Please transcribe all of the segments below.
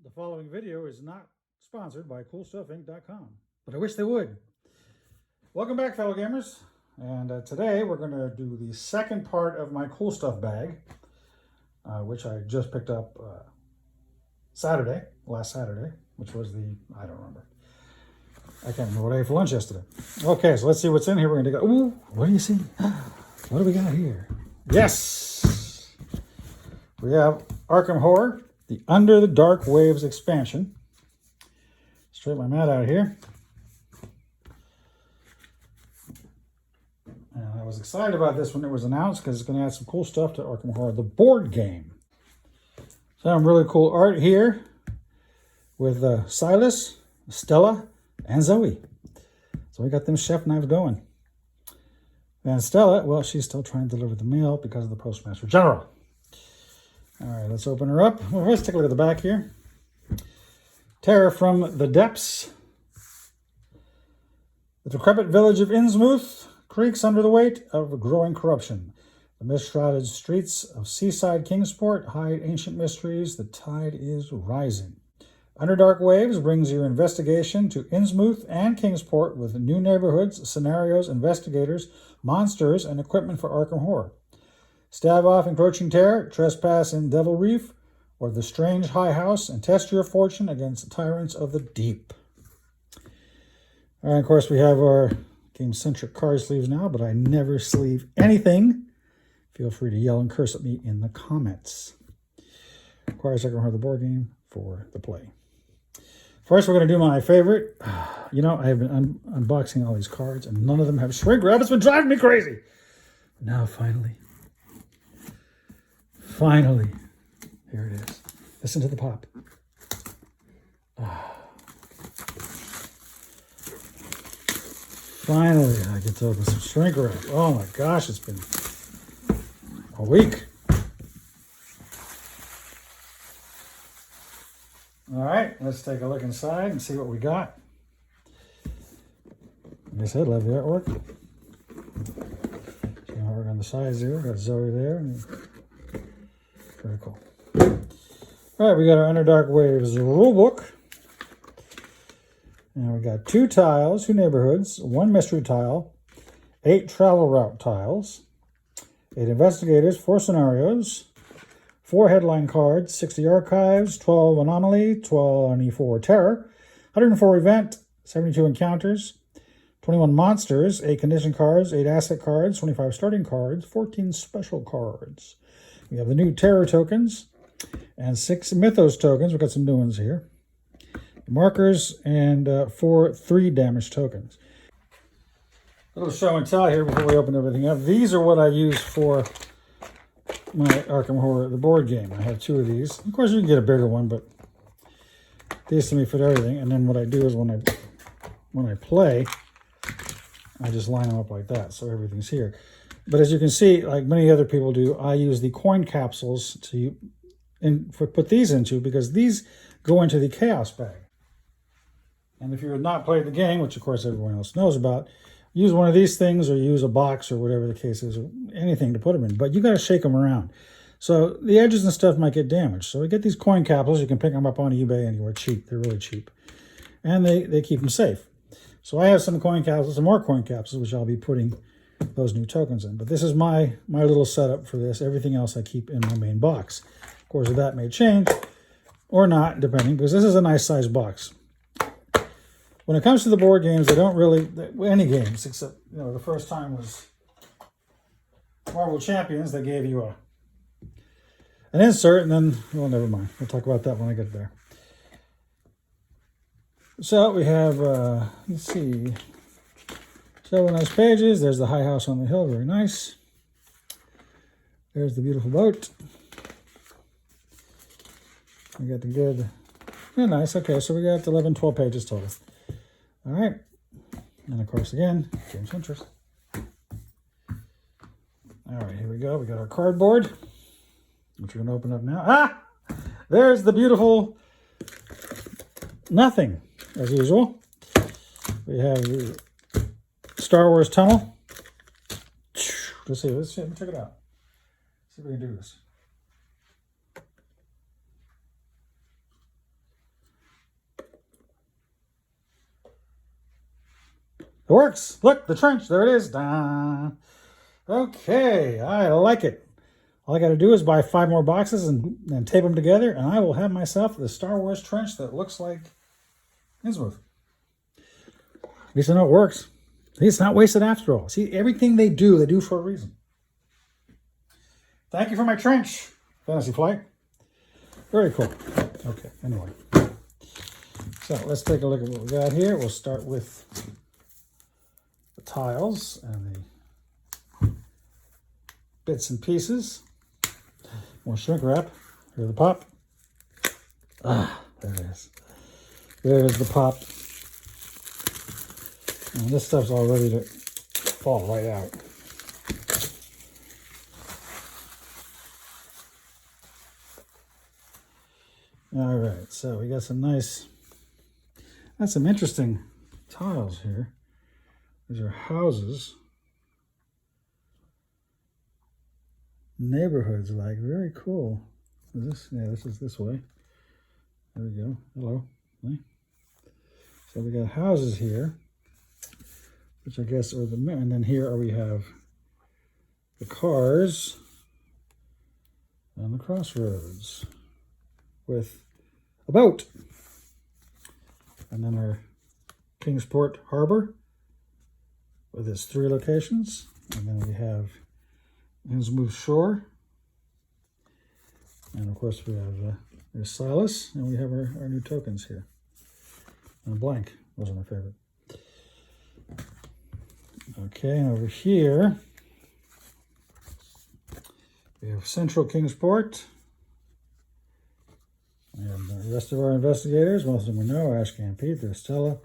The following video is not sponsored by CoolStuffInc.com, but I wish they would. Welcome back, fellow gamers. And today we're going to do the second part of my Cool Stuff bag, which I just picked up last Saturday, which was I don't remember. I can't remember what I ate for lunch yesterday. Okay, so let's see what's in here. We're going to go, ooh, what do you see? What do we got here? Yes! We have Arkham Horror, the Under the Dark Waves expansion. Straighten my mat out here. And I was excited about this when it was announced because it's going to add some cool stuff to Arkham Horror, the board game. Some really cool art here with Silas, Stella, and Zoe. So we got them chef knives going. And Stella, well, she's still trying to deliver the mail because of the Postmaster General. All right, let's open her up. Well, let's take a look at the back here. Terror from the Depths. The decrepit village of Innsmouth creaks under the weight of growing corruption. The mist-shrouded streets of seaside Kingsport hide ancient mysteries. The tide is rising. Underdark Waves brings your investigation to Innsmouth and Kingsport with new neighborhoods, scenarios, investigators, monsters, and equipment for Arkham Horror. Stave off encroaching terror, trespass in Devil Reef, or the strange high house, and test your fortune against tyrants of the deep. And of course, we have our game-centric card sleeves now, but I never sleeve anything. Feel free to yell and curse at me in the comments. Requires Arkham Horror the board game for the play. First, we're going to do my favorite. You know, I have been unboxing all these cards, and none of them have shrink wrap. It's been driving me crazy. Now, finally, here it is. Listen to the pop. Finally, I get to open some shrink wrap. Oh my gosh, it's been a week. All right, let's take a look inside and see what we got. Like I said, love the artwork. See how we're on the sides here. Got Zoe there. Very cool. All right, we got our Underdark Waves rulebook. And we got 2 tiles, 2 neighborhoods, 1 mystery tile, 8 travel route tiles, 8 investigators, 4 scenarios, 4 headline cards, 60 archives, 12 anomaly, 24 terror, 104 event, 72 encounters, 21 monsters, 8 condition cards, 8 asset cards, 25 starting cards, 14 special cards. We have the new terror tokens and 6 mythos tokens. We've got some new ones here. Markers and 4 3 damage tokens. A little show and tell here before we open everything up. These are what I use for my Arkham Horror, the board game. I have 2 of these. Of course, you can get a bigger one, but these to me fit everything. And then what I do is when I play, I just line them up like that, so everything's here. But as you can see, like many other people do, I use the coin capsules to put these into, because these go into the chaos bag. And if you have not played the game, which of course everyone else knows about, use one of these things or use a box or whatever the case is, or anything to put them in. But you got to shake them around. So the edges and stuff might get damaged. So we get these coin capsules. You can pick them up on eBay anywhere cheap. They're really cheap. And they keep them safe. So I have some coin capsules, some more coin capsules, which I'll be putting those new tokens in. But this is my little setup for this. Everything else I keep in my main box. Of course, that may change or not, depending, because this is a nice size box. When it comes to the board games, I don't really, any games, except, the first time was Marvel Champions. They gave you an insert, and then, well, never mind. We'll talk about that when I get there. So we have, let's see, several nice pages. There's the high house on the hill, very nice. There's the beautiful boat. We got the good, yeah, nice. Okay, so we got 11, 12 pages total. All right, and of course, again, game's interest. All right, here we go. We got our cardboard, which we're going to open up now. There's the beautiful nothing, as usual. We have the Star Wars tunnel. Let's see, check it out. See if we can do this. It works. Look, the trench. There it is. Da. Okay, I like it. All I got to do is buy 5 more boxes and tape them together, and I will have myself the Star Wars trench that looks like Innsmouth. At least I know it works. It's not wasted after all. See, everything they do for a reason. Thank you for my trench, Fantasy Flight. Very cool. Okay, anyway. So let's take a look at what we got here. We'll start with the tiles and the bits and pieces. More shrink wrap. Here's the pop. Ah, there it is. There's the pop. And this stuff's all ready to fall right out. All right, so we got some some interesting tiles here. These are houses. Neighborhoods, like, very cool. Is this? Yeah, this is this way. There we go. Hello. So we got houses here, which I guess are and then here we have the cars on the crossroads with a boat. And then our Kingsport Harbor with its 3 locations. And then we have Innsmouth Shore. And of course we have there's Silas, and we have our new tokens here. And blank, those are my favorite. Okay, and over here we have Central Kingsport. And the rest of our investigators, most of them we know, Ashcan and Pete, there's Stella,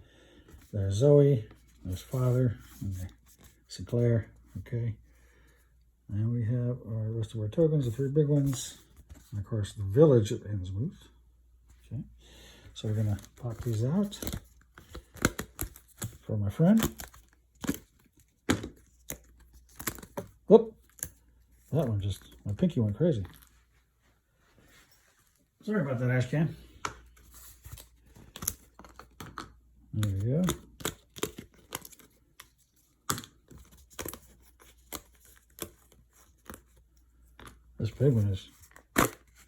there's Zoe, there's Father, and Sinclair, okay. And we have our rest of our tokens, the 3 big ones, and of course the village of Innsmouth. Okay, so we're gonna pop these out for my friend. Whoop, that one just, my pinky went crazy. Sorry about that, Ashcan. There we go. This big one is,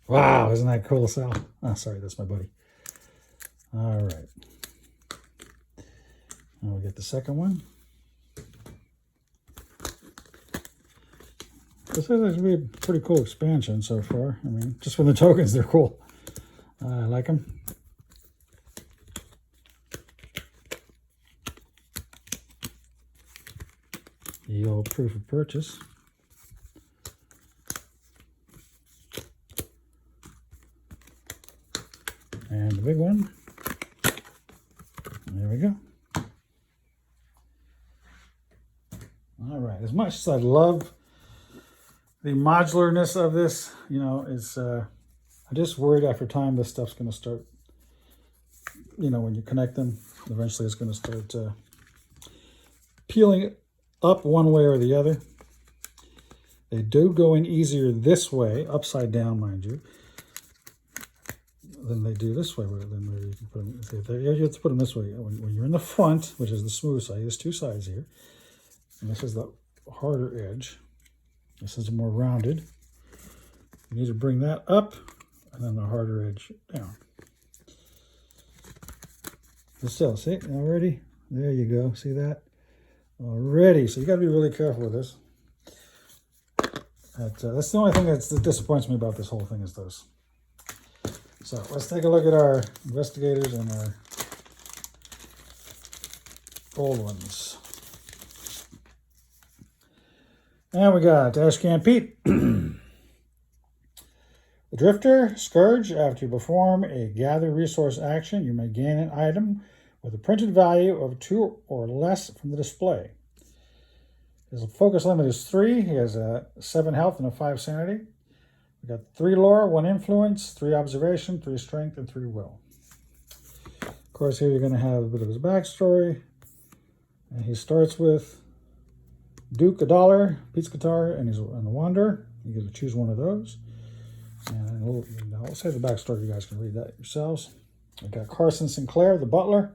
wow, isn't that cool, Sal? Oh, sorry, that's my buddy. All right. Now we'll get the second one. This is going to be a pretty cool expansion so far. I mean, just from the tokens, they're cool. I like them. The old proof of purchase. And the big one. There we go. All right. As much as I love the modularness of this, you know, is I'm just worried after time this stuff's going to start, you know, when you connect them, eventually it's going to start peeling up one way or the other. They do go in easier this way, upside down, mind you, than they do this way. Then you can put them, you have to put them this way. When you're in the front, which is the smooth side, there's 2 sides here, and this is the harder edge. This is more rounded. You need to bring that up, and then the harder edge down. But still, see, already? There you go, see that? Already, so you gotta be really careful with this. That's the only thing that disappoints me about this whole thing is those. So let's take a look at our investigators and our old ones. And we got Ashcan Pete. The Drifter, Scourge. After you perform a gather resource action, you may gain an item with a printed value of 2 or less from the display. His focus limit is 3. He has a 7 health and a 5 sanity. We got 3 lore, 1 influence, 3 observation, 3 strength, and 3 will. Of course, here you're going to have a bit of his backstory. And he starts with Duke, $1, Pete's guitar, and he's on the Wanderer. You get to choose one of those. And I'll say the backstory. You guys can read that yourselves. We've got Carson Sinclair, the butler.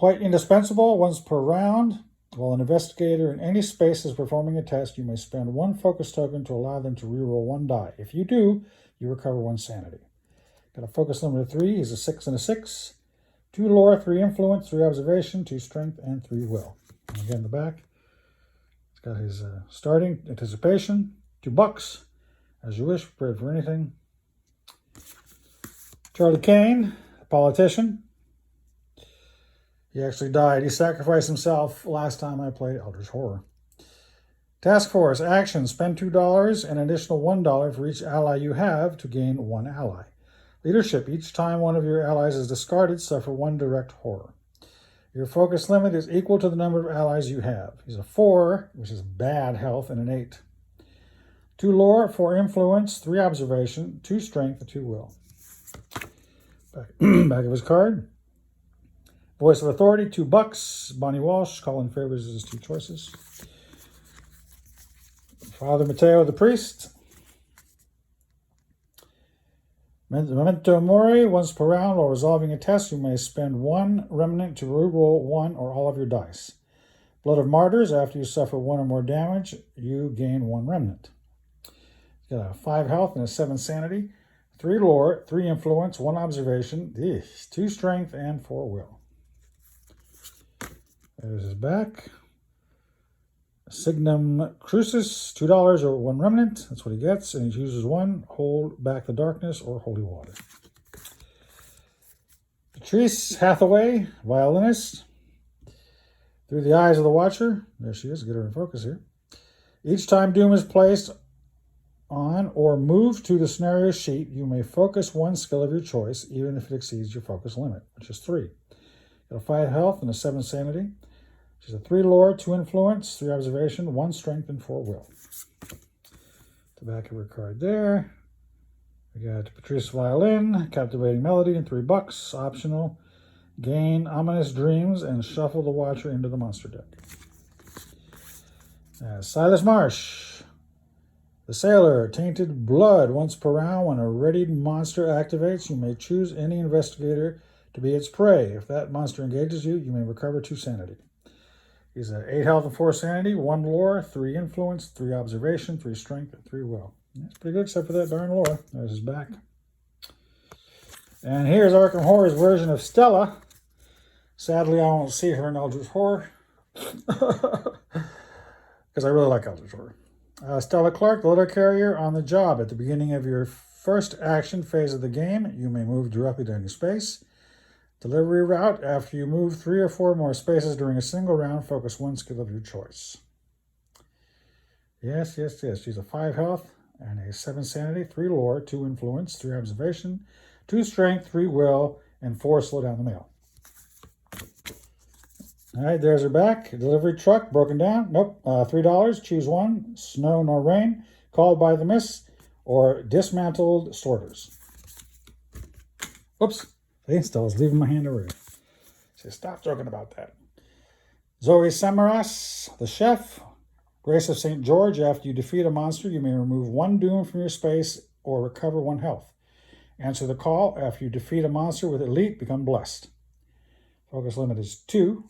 Quite indispensable once per round. While an investigator in any space is performing a test, you may spend 1 focus token to allow them to reroll 1 die. If you do, you recover 1 sanity. Got a focus limit of 3. He's a 6 and a 6. 2 lore, 3 influence, 3 observation, 2 strength, and 3 will. And again, in the back, it's got his starting anticipation, $2. As you wish, prepared for anything. Charlie Kane, a politician. He actually died. He sacrificed himself last time I played Eldritch Horror. Task Force, action, spend $2 and an additional $1 for each ally you have to gain 1 ally. Leadership, each time one of your allies is discarded, suffer 1 direct horror. Your focus limit is equal to the number of allies you have. He's a 4, which is bad health, and an 8. 2 lore, 4 influence, 3 observation, 2 strength, and 2 will. Back of his card. Voice of Authority, $2. Bonnie Walsh, Colin Favors is his 2 choices. Father Mateo the Priest. Memento Mori, once per round while resolving a test, you may spend 1 remnant to reroll 1 or all of your dice. Blood of Martyrs, after you suffer 1 or more damage, you gain 1 remnant. He's got a 5 health and a 7 sanity, 3 lore, 3 influence, 1 observation, 2 strength, and 4 will. There's his back. Signum Crucis, $2 or 1 remnant. That's what he gets. And he chooses 1. Hold back the darkness or holy water. Patrice Hathaway, violinist. Through the eyes of the watcher. There she is. Get her in focus here. Each time Doom is placed on or moved to the scenario sheet, you may focus 1 skill of your choice, even if it exceeds your focus limit, which is 3. Got a 5 health and a 7 sanity. She's a 3 lore, 2 influence, 3 observation, 1 strength, and 4 will. The back of her card there. We got Patrice Violin, Captivating Melody, and $3. Optional. Gain Ominous Dreams and shuffle the Watcher into the monster deck. Silas Marsh. The Sailor, Tainted Blood. Once per round, when a readied monster activates, you may choose any investigator to be its prey. If that monster engages you, you may recover 2 sanity. He's a 8 health and 4 sanity, 1 lore, 3 influence, 3 observation, 3 strength, and 3 will. That's pretty good, except for that darn lore. There's his back. And here's Arkham Horror's version of Stella. Sadly, I won't see her in Eldritch Horror. Because I really like Eldritch Horror. Stella Clark, the letter carrier, on the job. At the beginning of your first action phase of the game, you may move directly to any space. Delivery route, after you move 3 or 4 more spaces during a single round, focus 1 skill of your choice. Yes. She's a 5 health and a 7 sanity, 3 lore, 2 influence, 3 observation, 2 strength, 3 will, and 4 slow down the mail. All right, there's her back. Delivery truck, broken down. Nope, $3, choose 1, snow nor rain, called by the mist, or dismantled sorters. Whoops. See, Stella's leaving my hand already. She says, stop joking about that. Zoe Samaras, the chef. Grace of St. George, after you defeat a monster, you may remove 1 doom from your space or recover 1 health. Answer the call. After you defeat a monster with elite, become blessed. Focus limit is 2.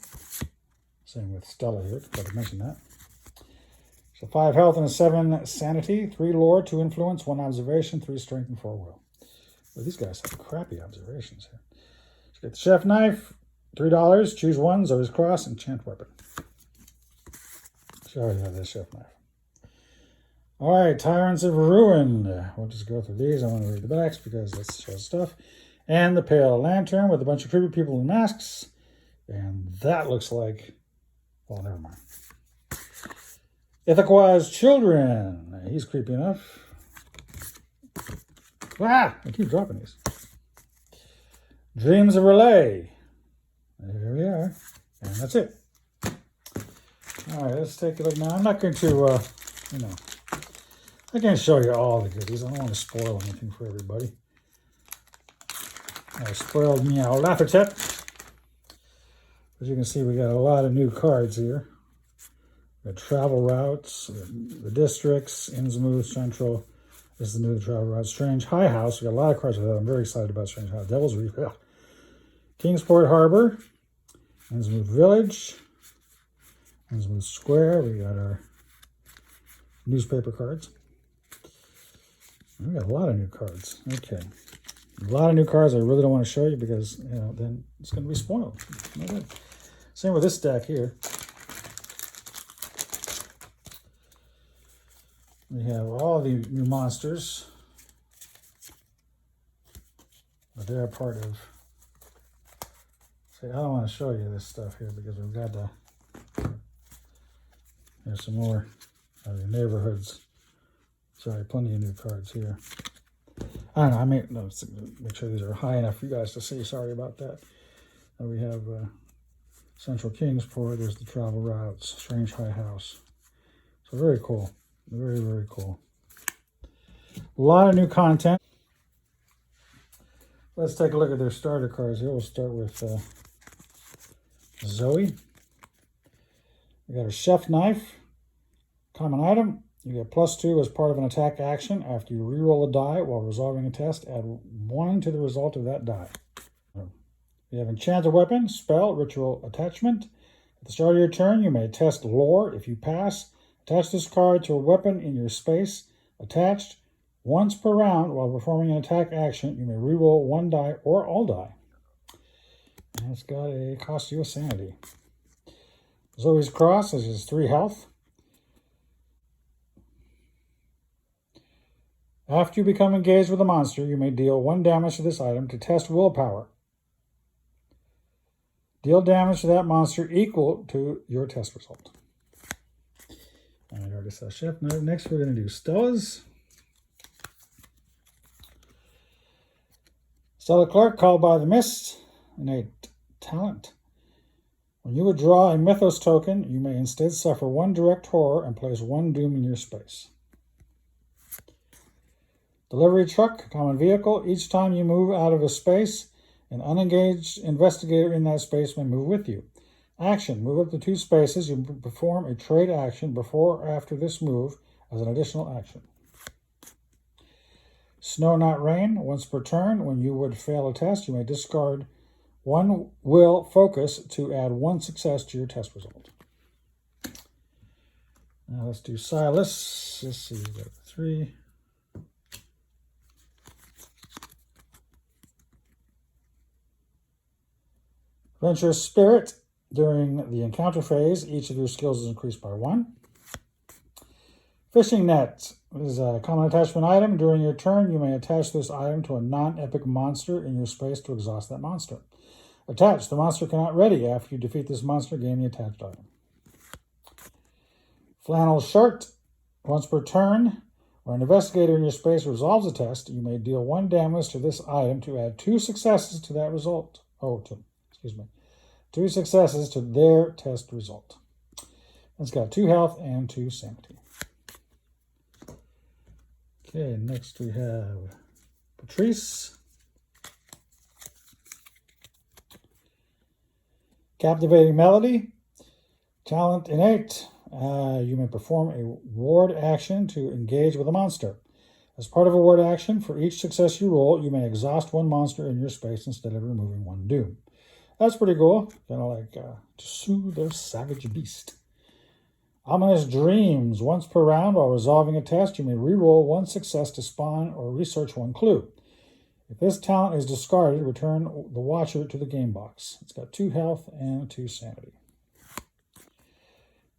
Same with Stella here, forgot to mention that. So 5 health and a 7 sanity, 3 lore, 2 influence, 1 observation, 3 strength, and 4 will. Well, these guys have crappy observations here. Let's get the chef knife, $3, choose 1, Zoe's cross, enchant weapon. She already have this chef knife. All right, Tyrants of Ruin. We'll just go through these. I want to read the backs because that's shows stuff. And the Pale Lantern with a bunch of creepy people in masks. And that looks like, well, never mind. Ithaqua's Children. He's creepy enough. I keep dropping these. Dreams of Relay. There we are. And that's it. All right, let's take a look now. I'm not going to, I can't show you all the goodies. I don't want to spoil anything for everybody. I spoiled Meow Laffertet. As you can see, we got a lot of new cards here. We got Travel Routes, the Districts, Innsmouth, Central. This is the new Travel Route. Strange High House. We got a lot of cards with that. I'm very excited about Strange High House. Devil's Reef. Ugh. Kingsport Harbor. Let's move village. Let's move square. We got our newspaper cards. We got a lot of new cards. Okay. A lot of new cards I really don't want to show you because, then it's going to be spoiled. Okay. Same with this deck here. We have all the new monsters. But they're part of... See, I don't want to show you this stuff here because we've got to... There's some more of the neighborhoods. Sorry, plenty of new cards here. I don't know, make sure these are high enough for you guys to see. Sorry about that. We have Central Kingsport. There's the travel routes. Strange High House. So very cool. Very, very cool. A lot of new content. Let's take a look at their starter cards here. We'll start with Zoe. We got a chef knife. Common item. You get +2 as part of an attack action. After you reroll a die while resolving a test, add 1 to the result of that die. You have enchanted weapon, spell, ritual attachment. At the start of your turn, you may test lore. If you pass, attach this card to a weapon in your space attached. Once per round, while performing an attack action, you may reroll 1 die or all die. And it's got a cost you a sanity. Zoe's Cross is 3 health. After you become engaged with a monster, you may deal 1 damage to this item to test willpower. Deal damage to that monster equal to your test result. I already saw Chef. Next, we're going to do Stella's. Stella Clark, Called by the Mist, innate talent. When you withdraw a Mythos token, you may instead suffer 1 direct horror and place 1 doom in your space. Delivery truck, common vehicle. Each time you move out of a space, an unengaged investigator in that space may move with you. Action, move up to 2 spaces. You perform a trade action before or after this move as an additional action. Snow Not Rain, once per turn. When you would fail a test, you may discard 1 will focus to add 1 success to your test result. Now let's do Silas. Let's see, we've got 3. Adventurous Spirit. During the encounter phase, each of your skills is increased by 1. Fishing Net is a common attachment item. During your turn, you may attach this item to a non-epic monster in your space to exhaust that monster. Attach. The monster cannot ready. After you defeat this monster, gain the attached item. Flannel Shirt. Once per turn, when an investigator in your space resolves a test, you may deal 1 damage to this item to add 2 successes to that result. 2 successes to their test result. It's got 2 health and 2 sanity. Okay, next we have Patrice. Captivating Melody. Talent innate. You may perform a ward action to engage with a monster. As part of a ward action, for each success you roll, you may exhaust 1 monster in your space instead of removing 1 doom. That's pretty cool. Kind of like to soothe the savage beast. Ominous Dreams. Once per round, while resolving a test, you may reroll 1 success to spawn or research 1 clue. If this talent is discarded, return the Watcher to the game box. It's got 2 health and 2 sanity.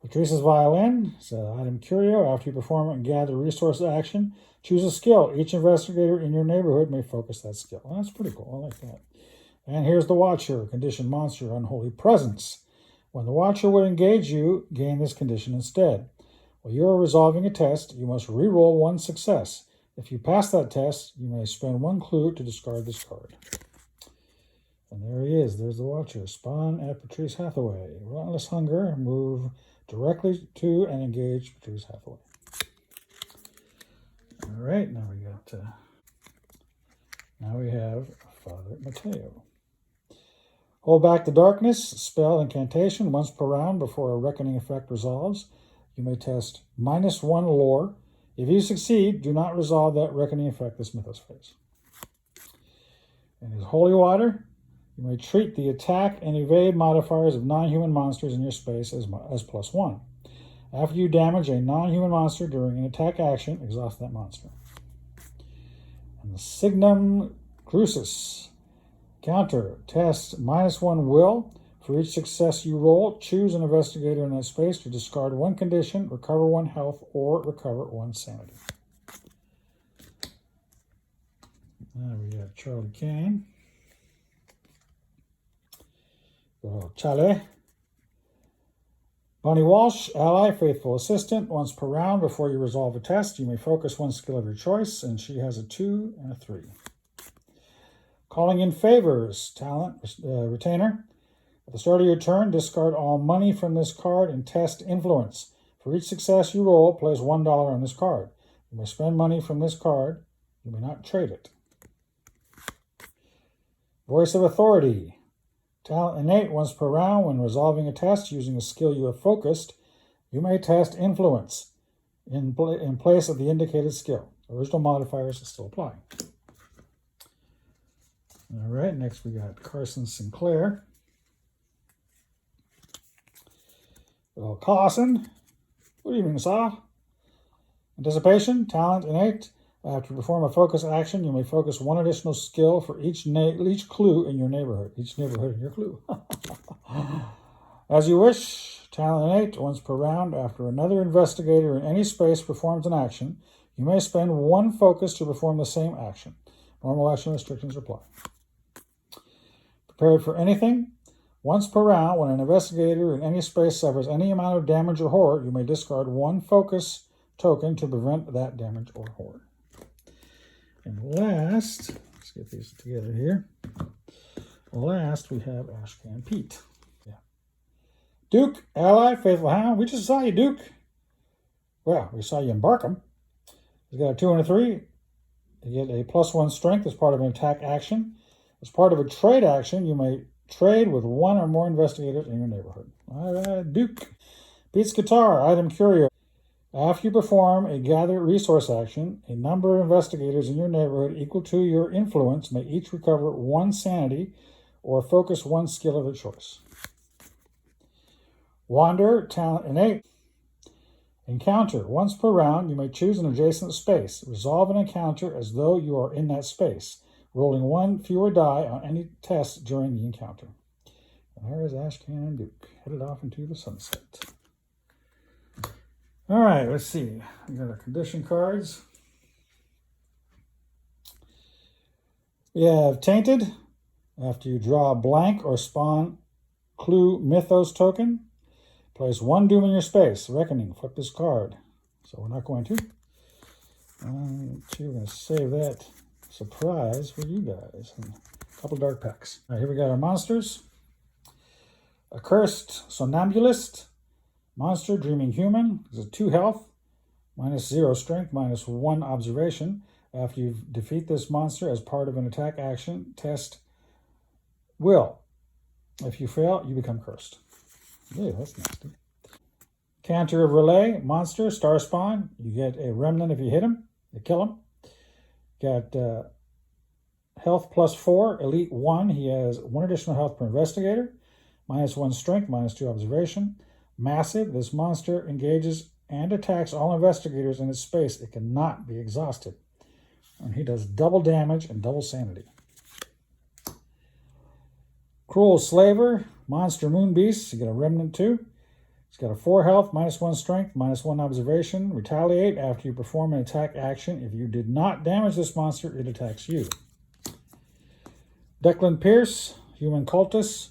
Patrice's Violin. It's an item curio. After you perform and gather resource action, choose a skill. Each investigator in your neighborhood may focus that skill. Well, that's pretty cool. I like that. And here's the Watcher. Condition Monster, Unholy Presence. When the Watcher would engage you, gain this condition instead. While you are resolving a test, you must reroll 1 success. If you pass that test, you may spend 1 clue to discard this card. And there he is. There's the Watcher. Spawn at Patrice Hathaway. Relentless Hunger. Move directly to and engage Patrice Hathaway. All right, now we have Father Mateo. Hold back the darkness, spell incantation once per round before a reckoning effect resolves. You may test -1 lore. If you succeed, do not resolve that reckoning effect this Mythos phase. And his Holy Water. You may treat the attack and evade modifiers of non-human monsters in your space as +1. After you damage a non-human monster during an attack action, exhaust that monster. And the Signum Crucis. Counter. Test -1 will. For each success you roll, choose an investigator in that space to discard 1 condition, recover 1 health, or recover 1 sanity. Now we have Charlie Kane. Charlie. Bonnie Walsh, ally, faithful assistant. Once per round before you resolve a test, you may focus 1 skill of your choice, and she has a 2 and a 3. Calling in favors, talent, retainer. At the start of your turn, discard all money from this card and test influence. For each success you roll, place $1 on this card. You may spend money from this card. You may not trade it. Voice of authority. Talent innate. Once per round, when resolving a test using a skill you have focused, you may test influence in place of the indicated skill. Original modifiers still apply. All right, next we got Carson Sinclair. Well, Carson, good evening, sir. Anticipation, talent innate. After you perform a focus action, you may focus 1 additional skill for each clue in your neighborhood. Each neighborhood in your clue. As you wish, talent innate. Once per round, after another investigator in any space performs an action, you may spend 1 focus to perform the same action. Normal action restrictions apply. Prepared for anything. Once per round, when an investigator in any space suffers any amount of damage or horror, you may discard 1 focus token to prevent that damage or horror. And last, let's get these together here. Last, we have Ashcan Pete. Yeah. Duke, ally, faithful hound. We just saw you, Duke. Well, we saw you in Arkham. He's got a 2 and a 3. You get a +1 strength as part of an attack action. As part of a trade action, you may trade with 1 or more investigators in your neighborhood. All right, Duke. Pete's guitar, item curio. After you perform a gather resource action, a number of investigators in your neighborhood equal to your influence may each recover 1 sanity or focus 1 skill of their choice. Wander, talent innate. Encounter. Once per round, you may choose an adjacent space. Resolve an encounter as though you are in that space, rolling 1 fewer die on any test during the encounter. And there is Ashcan Duke, headed off into the sunset. All right, let's see. We got our condition cards. We have Tainted. After you draw a blank or spawn clue mythos token, place 1 doom in your space. Reckoning, flip this card. So we're not going to. We're going to save that surprise for you guys. And a couple dark packs. All right, here we got our monsters. Accursed Somnambulist. Monster, Dreaming Human, is a 2 health, -0 strength, -1 observation. After you defeat this monster as part of an attack action, test will. If you fail, you become cursed. Yeah, that's nasty. Canter of Relay, monster, star spawn. You get a remnant if you hit him, you kill him. Got health +4, elite 1. He has 1 additional health per investigator, -1 strength, -2 observation. Massive, this monster engages and attacks all investigators in its space. It cannot be exhausted. And he does double damage and double sanity. Cruel Slaver, monster moon beast. You get a remnant 2. He's got a 4 health, -1 strength, -1 observation. Retaliate after you perform an attack action. If you did not damage this monster, it attacks you. Declan Pierce, human cultist.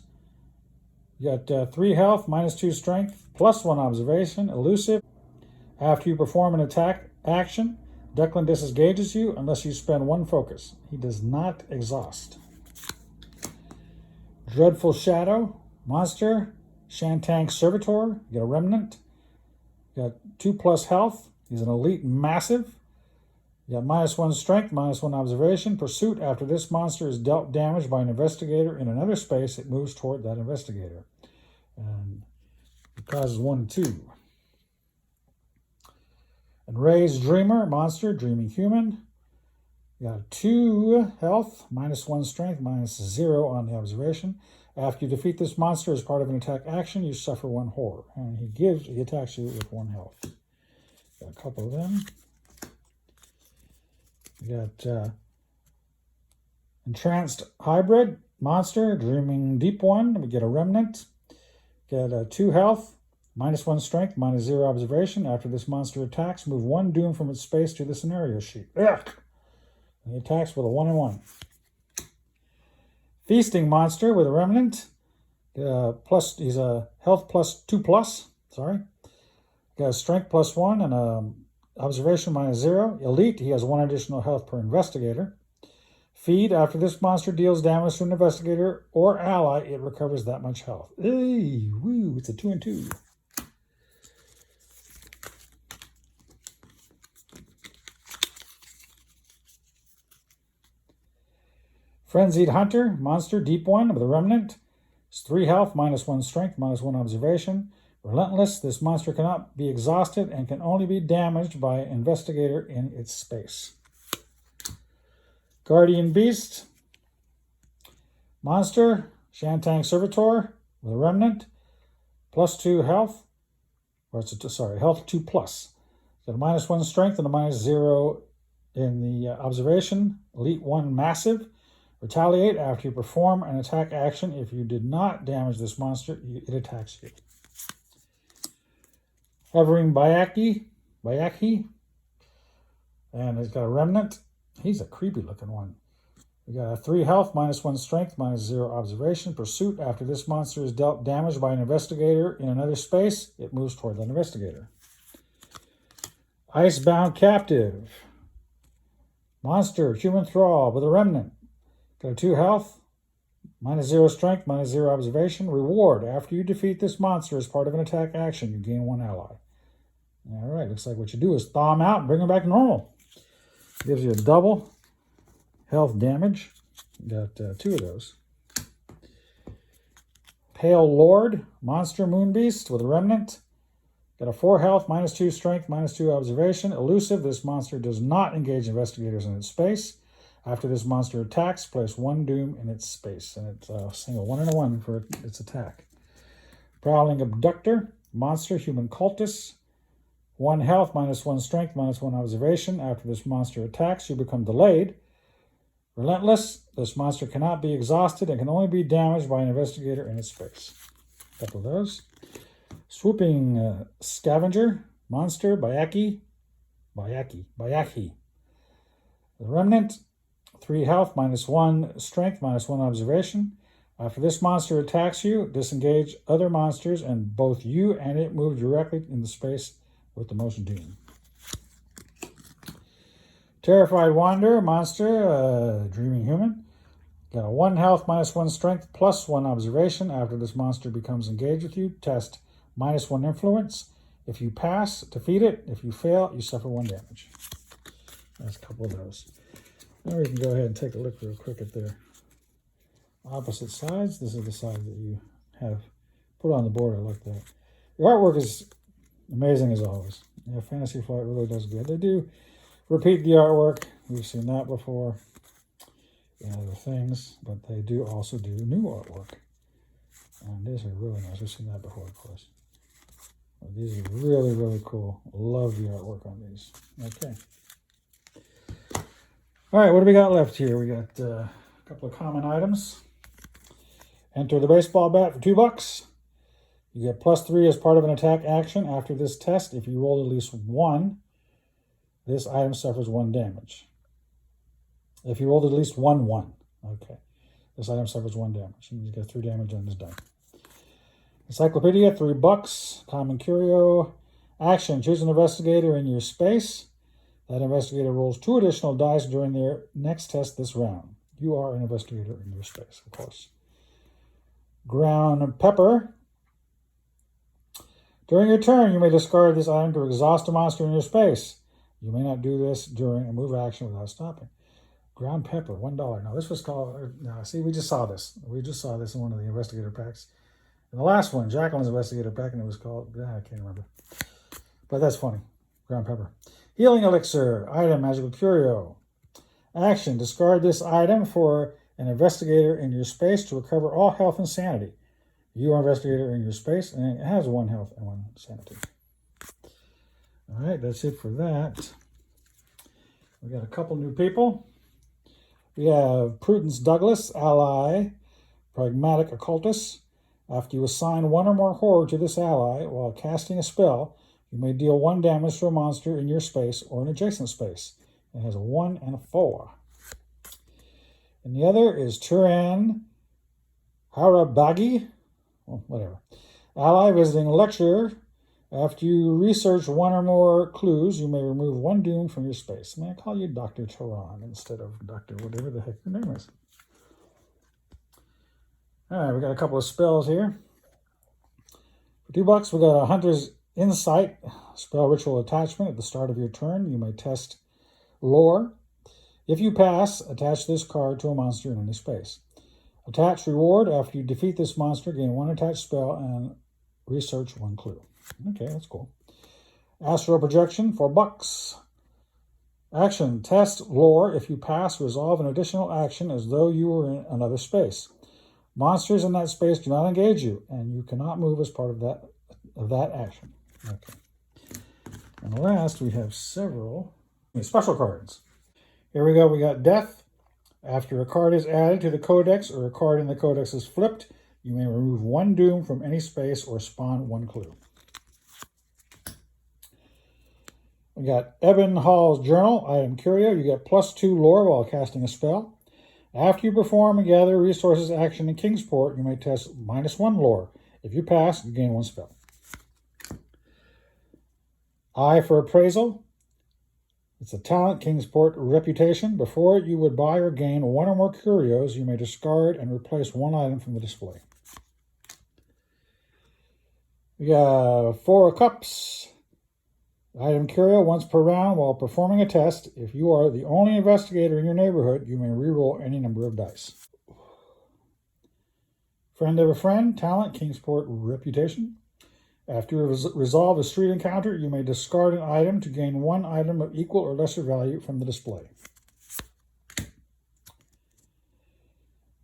You got 3 health, -2 strength, +1 observation, elusive. After you perform an attack action, Declan disengages you unless you spend 1 focus. He does not exhaust. Dreadful Shadow, monster, Shantank Servitor. You get a remnant. You got 2+ health. He's an elite massive. You got -1 strength, -1 observation. Pursuit. After this monster is dealt damage by an investigator in another space, it moves toward that investigator. And it causes 1 and 2. And Ray's Dreamer, monster, dreaming human. You got 2 health, -1 strength, -0 on the observation. After you defeat this monster as part of an attack action, you suffer 1 horror. And he attacks you with 1 health. Got a couple of them. You got Entranced Hybrid Monster, Dreaming Deep One. We get a Remnant. Get 2 health, -1 strength, -0 observation. After this monster attacks, move 1 doom from its space to the scenario sheet. Ugh! And he attacks with a 1 and 1. Feasting Monster with a Remnant. He's a health +2+. Sorry. Got a strength +1 and a observation -0. Elite. He has 1 additional health per investigator. Feed. After this monster deals damage to an investigator or ally, it recovers that much health. Hey, woo! It's a 2 and 2. Frenzied Hunter, Monster, Deep One with a Remnant. It's 3 health, -1 strength, -1 observation. Relentless, this monster cannot be exhausted and can only be damaged by an investigator in its space. Guardian Beast, Monster, Shantang Servitor with a Remnant. +2 health, health 2+. Got a -1 strength and a -0 in the observation. Elite 1 Massive. Retaliate after you perform an attack action. If you did not damage this monster, it attacks you. Hovering Bayaki, and it's got a Remnant. He's a creepy looking one. We got a 3 health, -1 strength, -0 observation. Pursuit. After this monster is dealt damage by an investigator in another space, it moves toward that investigator. Icebound Captive. Monster, Human Thrall with a Remnant. Got a 2 health, -0 strength, -0 observation. Reward. After you defeat this monster as part of an attack action, you gain 1 ally. All right, looks like what you do is thaw him out and bring him back to normal. Gives you a double health damage. Got 2 of those. Pale Lord, Monster Moonbeast with a Remnant. Got a 4 health, -2 strength, -2 observation. Elusive. This monster does not engage investigators in its space. After this monster attacks, place 1 doom in its space. And it's a single 1 and a 1 for its attack. Prowling Abductor, Monster, Human Cultist. 1 health, -1 strength, -1 observation. After this monster attacks, you become delayed. Relentless, this monster cannot be exhausted and can only be damaged by an investigator in its space. A couple of those. Swooping Scavenger, Monster, Bayaki. The Remnant. 3 health, -1 strength, -1 observation. After this monster attacks you, disengage other monsters, and both you and it move directly in the space with the most doom. Terrified Wanderer, Monster, Dreaming Human. Got a 1 health, -1 strength, +1 observation. After this monster becomes engaged with you, test -1 influence. If you pass, defeat it. If you fail, you suffer 1 damage. That's a couple of those. Now we can go ahead and take a look real quick at their opposite sides. This is the side that you have put on the board. I like that. The artwork is amazing as always. Yeah, Fantasy Flight really does good. They do repeat the artwork. We've seen that before in other things, but they do also do new artwork. And these are really nice. We've seen that before, of course. But these are really, really cool. Love the artwork on these. Okay. All right, what do we got left here? We got a couple of common items. Enter the baseball bat for $2. You get +3 as part of an attack action. After this test, if you roll at least 1, this item suffers 1 damage. If you rolled at least 1, okay. This item suffers 1 damage. And you get 3 damage on this die. Encyclopedia, $3. Common Curio. Action, choose an investigator in your space. That investigator rolls 2 additional dice during their next test this round. You are an investigator in your space, of course. Ground Pepper. During your turn, you may discard this item to exhaust a monster in your space. You may not do this during a move action without stopping. Ground Pepper, $1. Now, this was called... Now, see, we just saw this. We just saw this in one of the investigator packs. And the last one, Jacqueline's investigator pack, and it was called... I can't remember. But that's funny. Ground Pepper. Healing Elixir. Item, Magical Curio. Action, discard this item for an investigator in your space to recover all health and sanity. You are investigator in your space, and it has 1 health and 1 sanity. All right, that's it for that. We got a couple new people. We have Prudence Douglas, ally, pragmatic occultist. After you assign 1 or more horror to this ally while casting a spell, you may deal 1 damage to a monster in your space or an adjacent space. It has a 1 and a 4. And the other is Turan Harabagi, well, whatever. Ally visiting a lecturer. After you research 1 or more clues, you may remove 1 doom from your space. May I call you Dr. Turan instead of Dr. whatever the heck your name is? All right, we got a couple of spells here. For $2, we got a Hunter's Insight, spell ritual attachment. At the start of your turn, you may test lore. If you pass, attach this card to a monster in any space. Attach reward. After you defeat this monster, gain 1 attached spell and research 1 clue. Okay, that's cool. Astral projection, $4. Action, test lore. If you pass, resolve an additional action as though you were in another space. Monsters in that space do not engage you, and you cannot move as part of that action. Okay. And last, we have several special cards. Here we go. We got Death. After a card is added to the codex or a card in the codex is flipped, you may remove 1 doom from any space or spawn 1 clue. We got Eben Hall's Journal, item curio. You get +2 lore while casting a spell. After you perform and gather resources action in Kingsport, you may test -1 lore. If you pass, you gain 1 spell. Eye for Appraisal. It's a talent, Kingsport reputation. Before you would buy or gain 1 or more curios, you may discard and replace 1 item from the display. We got 4 of Cups. Item curio, once per round while performing a test. If you are the only investigator in your neighborhood, you may reroll any number of dice. Friend of a friend, talent, Kingsport reputation. After you resolve a street encounter, you may discard an item to gain 1 item of equal or lesser value from the display.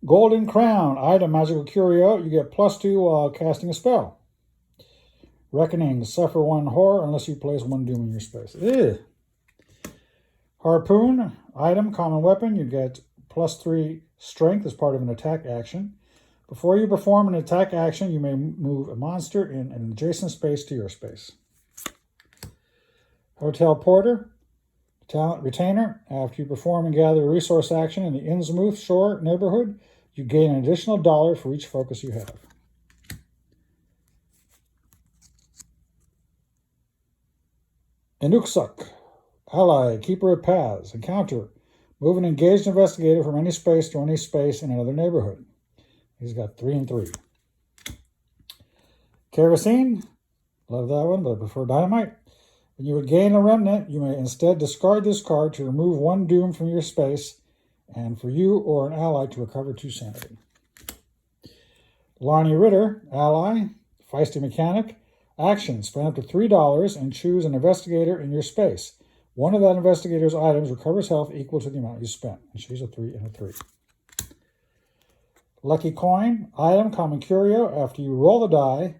Golden Crown, item magical curio. You get +2 while casting a spell. Reckoning, suffer 1 horror unless you place 1 doom in your space. Ew. Harpoon, item, common weapon. You get +3 strength as part of an attack action. Before you perform an attack action, you may move a monster in an adjacent space to your space. Hotel Porter, talent retainer. After you perform and gather a resource action in the Innsmouth Shore neighborhood, you gain an additional $1 for each focus you have. Inuksuk, ally, keeper of paths. Encounter, move an engaged investigator from any space to any space in another neighborhood. He's got 3 and 3. Kerosene, love that one, but I prefer dynamite. When you would gain a remnant, you may instead discard this card to remove 1 doom from your space and for you or an ally to recover 2 sanity. Lonnie Ritter, ally, feisty mechanic. Action, spend up to $3 and choose an investigator in your space. 1 of that investigator's items recovers health equal to the amount you spent. And she's a 3 and a 3. Lucky Coin, item, common curio. After you roll the die,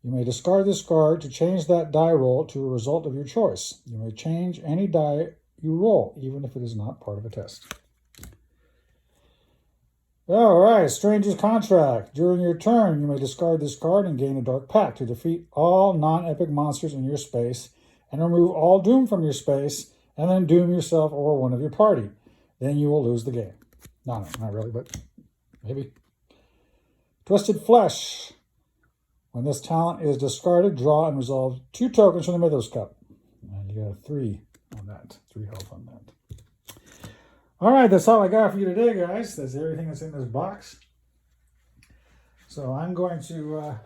you may discard this card to change that die roll to a result of your choice. You may change any die you roll, even if it is not part of a test. All right, Stranger's Contract. During your turn, you may discard this card and gain a Dark Pact to defeat all non-epic monsters in your space and remove all doom from your space and then doom yourself or one of your party. Then you will lose the game. No, not really, but maybe. Twisted Flesh. When this talent is discarded, draw and resolve 2 tokens from the Mythos Cup. And you got 3 on that, 3 health on that. All right, that's all I got for you today, guys. That's everything that's in this box. So I'm going to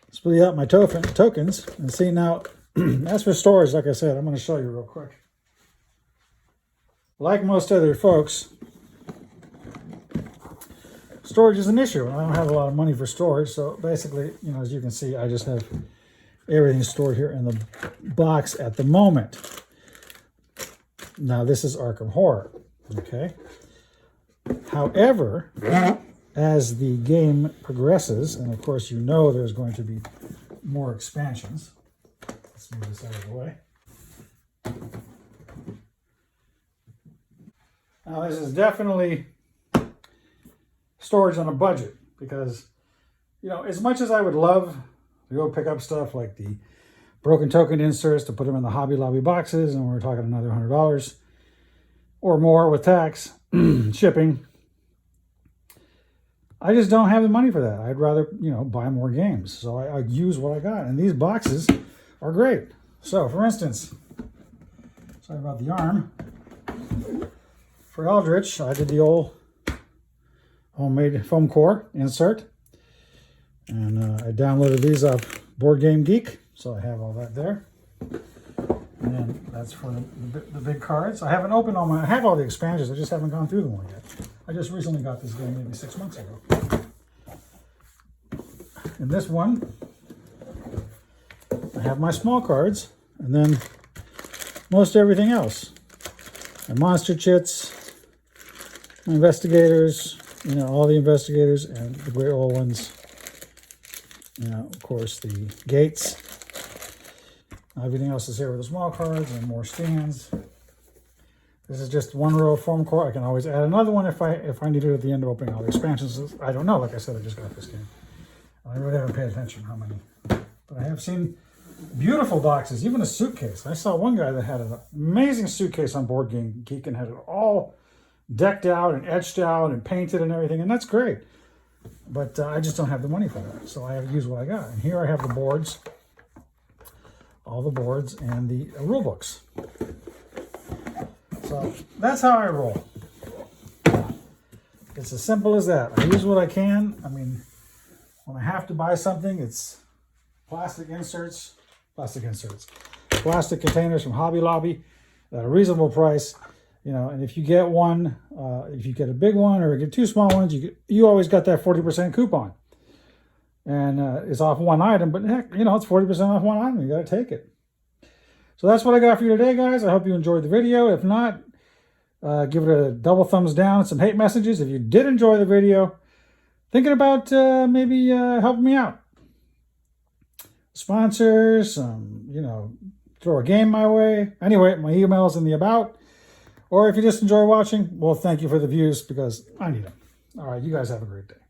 split out my tokens and see now. As for storage, like I said, I'm going to show you real quick. Like most other folks, storage is an issue. I don't have a lot of money for storage, so basically, as you can see, I just have everything stored here in the box at the moment. Now, this is Arkham Horror, okay? However, as the game progresses, and of course you know there's going to be more expansions. Let's move this out of the way. Now, this is definitely storage on a budget because, you know, as much as I would love to go pick up stuff like the broken token inserts to put them in the Hobby Lobby boxes, and we're talking another $100 or more with tax, shipping, I just don't have the money for that. I'd rather, you know, buy more games. So I use what I got. And these boxes are great. So, for instance, sorry about the arm. For Eldritch, I did the old homemade foam core insert. And I downloaded these off Board Game Geek. So I have all that there. And then that's for the big cards. I haven't opened all I have all the expansions. I just haven't gone through them all yet. I just recently got this game maybe 6 months ago. In this one, I have my small cards, and then most everything else. My monster chits, my investigators, you know, all the investigators, and the great old ones. You know, of course, the gates. Everything else is here with the small cards and more stands. This is just one row of foam core. I can always add another one if I need it at the end of opening all the expansions. I don't know. Like I said, I just got this game. I really haven't paid attention how many. But I have seen beautiful boxes, even a suitcase. I saw one guy that had an amazing suitcase on Board Game Geek and had it all decked out and etched out and painted and everything, and that's great. But I just don't have the money for that, so I have to use what I got. And here I have the boards, all the boards, and the rule books. So that's how I roll. It's as simple as that. I use what I can. I mean, when I have to buy something, it's plastic containers from Hobby Lobby at a reasonable price. You know, and if you get one, if you get a big one or get two small ones, you always got that 40% coupon. And it's off one item, but heck, you know, it's 40% off one item. You got to take it. So that's what I got for you today, guys. I hope you enjoyed the video. If not, give it a double thumbs down and some hate messages. If you did enjoy the video, thinking about maybe helping me out. Sponsors, you know, throw a game my way. Anyway, my email's in the about. Or if you just enjoy watching, well, thank you for the views because I need them. All right, you guys have a great day.